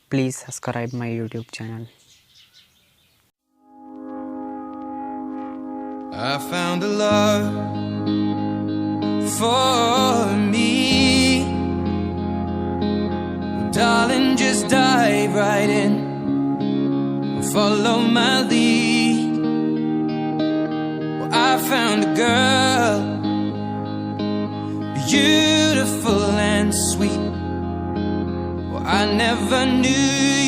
please subscribe my YouTube channel. I found a love for me. Well, darling, just dive right in and follow my lead. Well, I found a girl, beautiful and sweet. Well, I never knew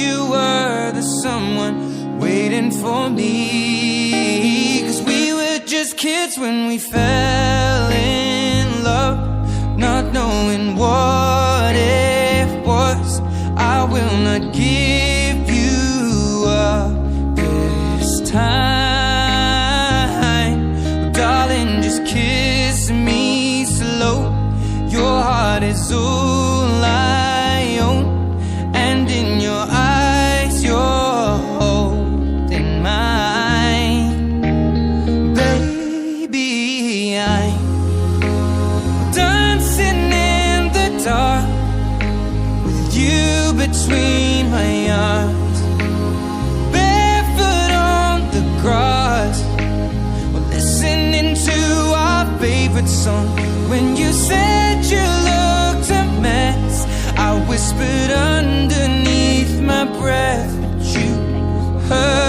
you were the someone waiting for me. 'Cause we were just kids when we fell in love, not knowing what it was. I will not give you up this time. Oh, darling, just kiss me slow. Your heart is all I own, and in your eyes you're holding mine. Baby, I'm dancing in the dark with you between my arms, barefoot on the grass. We're listening to our favorite song. When you said you looked a mess, I whispered underneath my breath, but you heard